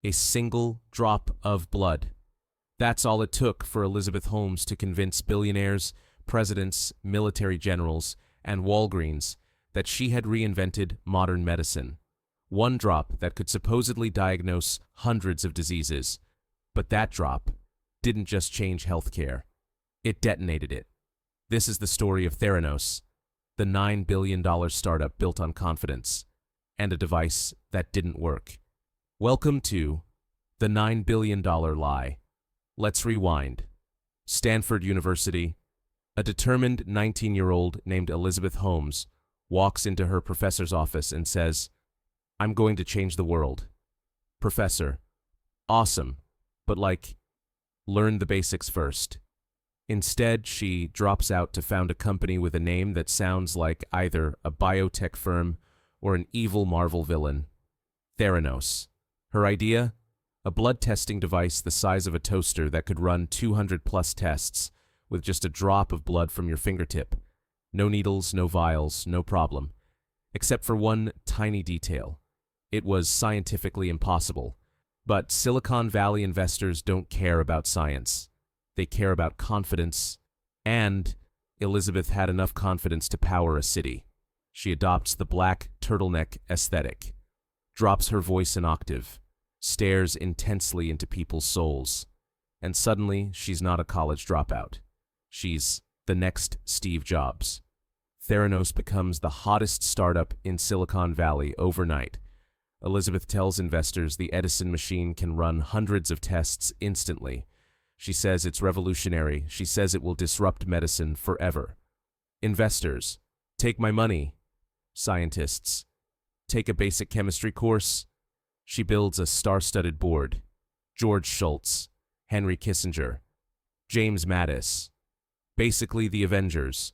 A single drop of blood. That's all it took for Elizabeth Holmes to convince billionaires, presidents, military generals, and Walgreens that she had reinvented modern medicine. One drop that could supposedly diagnose hundreds of diseases. But that drop didn't just change healthcare. It detonated it. This is the story of Theranos, the $9 billion startup built on confidence, and a device that didn't work. Welcome to the $9 billion lie. Let's rewind. Stanford University. A determined 19-year-old named Elizabeth Holmes walks into her professor's office and says, "I'm going to change the world." Professor: "Awesome, but learn the basics first." Instead, she drops out to found a company with a name that sounds like either a biotech firm or an evil Marvel villain. Theranos. Her idea? A blood testing device the size of a toaster that could run 200+ tests with just a drop of blood from your fingertip. No needles, no vials, no problem. Except for one tiny detail. It was scientifically impossible. But Silicon Valley investors don't care about science. They care about confidence. And Elizabeth had enough confidence to power a city. She adopts the black turtleneck aesthetic, drops her voice an octave, stares intensely into people's souls. And suddenly, she's not a college dropout. She's the next Steve Jobs. Theranos becomes the hottest startup in Silicon Valley overnight. Elizabeth tells investors the Edison machine can run hundreds of tests instantly. She says it's revolutionary. She says it will disrupt medicine forever. Investors: "Take my money." Scientists: "Take a basic chemistry course." She builds a star-studded board. George Shultz, Henry Kissinger, James Mattis. Basically the Avengers.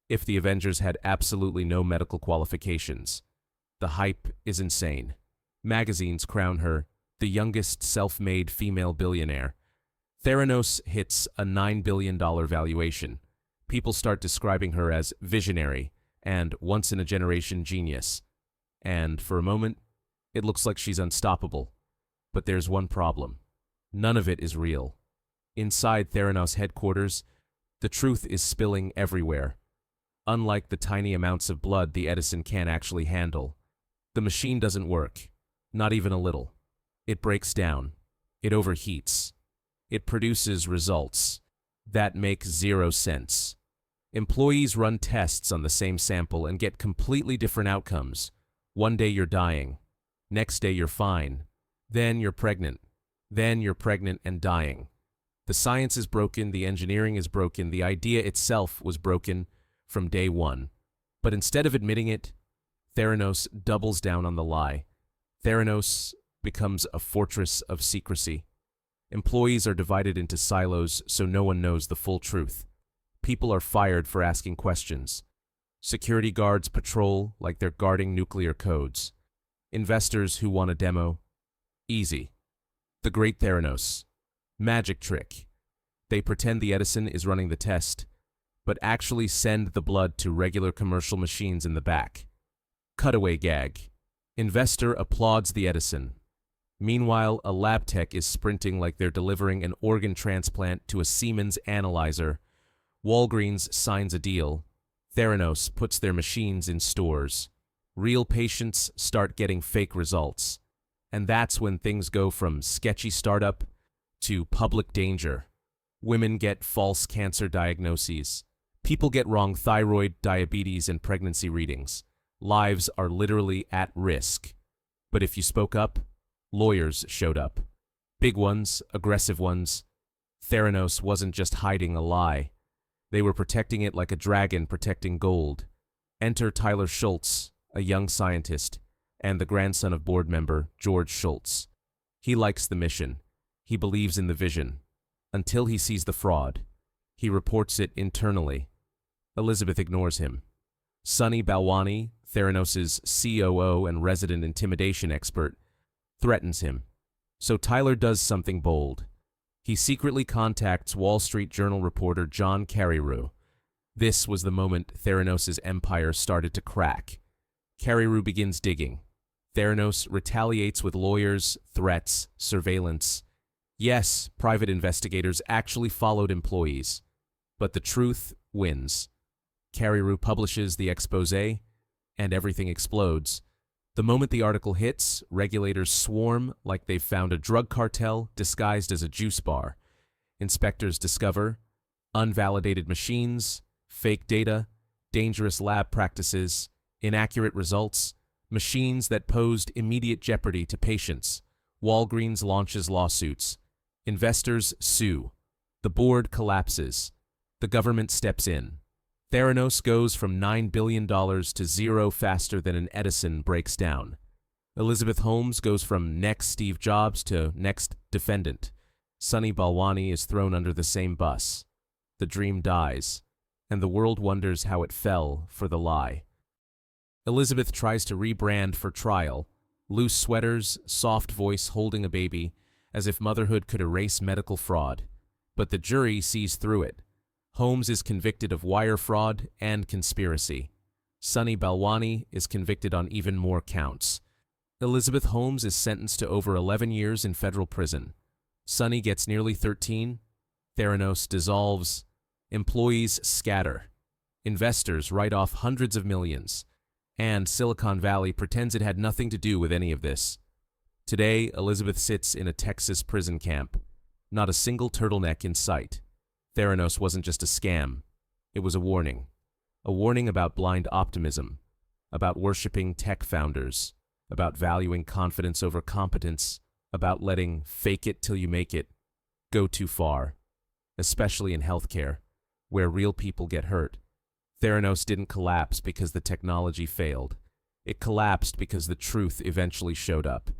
If the Avengers had absolutely no medical qualifications. The hype is insane. Magazines crown her the youngest self-made female billionaire. Theranos hits a $9 billion valuation. People start describing her as visionary and once-in-a-generation genius. And for a moment, it looks like she's unstoppable. But there's one problem. None of it is real. Inside Theranos headquarters, the truth is spilling everywhere. Unlike the tiny amounts of blood the Edison can't actually handle, the machine doesn't work, not even a little. It breaks down. It overheats. It produces results that make zero sense. Employees run tests on the same sample and get completely different outcomes. One day you're dying. Next day you're fine. Then you're pregnant. Then you're pregnant and dying. The science is broken, the engineering is broken, the idea itself was broken from day one. But instead of admitting it, Theranos doubles down on the lie. Theranos becomes a fortress of secrecy. Employees are divided into silos so no one knows the full truth. People are fired for asking questions. Security guards patrol like they're guarding nuclear codes. Investors who want a demo? Easy. The Great Theranos. Magic trick. They pretend the Edison is running the test, but actually send the blood to regular commercial machines in the back. Cutaway gag. Investor applauds the Edison. Meanwhile, a lab tech is sprinting like they're delivering an organ transplant to a Siemens analyzer. Walgreens signs a deal. Theranos puts their machines in stores. Real patients start getting fake results. And that's when things go from sketchy startup to public danger. Women get false cancer diagnoses. People get wrong thyroid, diabetes, and pregnancy readings. Lives are literally at risk. But if you spoke up, lawyers showed up. Big ones, aggressive ones. Theranos wasn't just hiding a lie. They were protecting it like a dragon protecting gold. Enter Tyler Shultz, a young scientist, and the grandson of board member George Shultz. He likes the mission. He believes in the vision. Until he sees the fraud. He reports it internally. Elizabeth ignores him. Sunny Balwani, Theranos' COO and resident intimidation expert, threatens him. So Tyler does something bold. He secretly contacts Wall Street Journal reporter John Carreyrou. This was the moment Theranos' empire started to crack. Carreyrou begins digging. Theranos retaliates with lawyers, threats, surveillance. Yes, private investigators actually followed employees. But the truth wins. Carreyrou publishes the exposé, and everything explodes. The moment the article hits, regulators swarm like they've found a drug cartel disguised as a juice bar. Inspectors discover unvalidated machines, fake data, dangerous lab practices, inaccurate results, machines that posed immediate jeopardy to patients. Walgreens launches lawsuits. Investors sue. The board collapses. The government steps in. Theranos goes from $9 billion to zero faster than an Edison breaks down. Elizabeth Holmes goes from next Steve Jobs to next defendant. Sunny Balwani is thrown under the same bus. The dream dies, and the world wonders how it fell for the lie. Elizabeth tries to rebrand for trial. Loose sweaters, soft voice holding a baby, as if motherhood could erase medical fraud. But the jury sees through it. Holmes is convicted of wire fraud and conspiracy. Sunny Balwani is convicted on even more counts. Elizabeth Holmes is sentenced to over 11 years in federal prison. Sunny gets nearly 13. Theranos dissolves. Employees scatter. Investors write off hundreds of millions. And Silicon Valley pretends it had nothing to do with any of this. Today, Elizabeth sits in a Texas prison camp. Not a single turtleneck in sight. Theranos wasn't just a scam. It was a warning. A warning about blind optimism, about worshipping tech founders, about valuing confidence over competence, about letting fake it till you make it go too far, especially in healthcare, where real people get hurt. Theranos didn't collapse because the technology failed. It collapsed because the truth eventually showed up.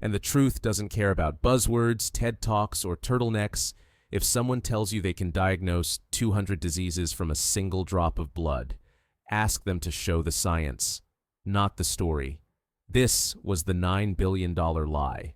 And the truth doesn't care about buzzwords, TED Talks, or turtlenecks. If someone tells you they can diagnose 200 diseases from a single drop of blood, ask them to show the science, not the story. This was the $9 billion lie.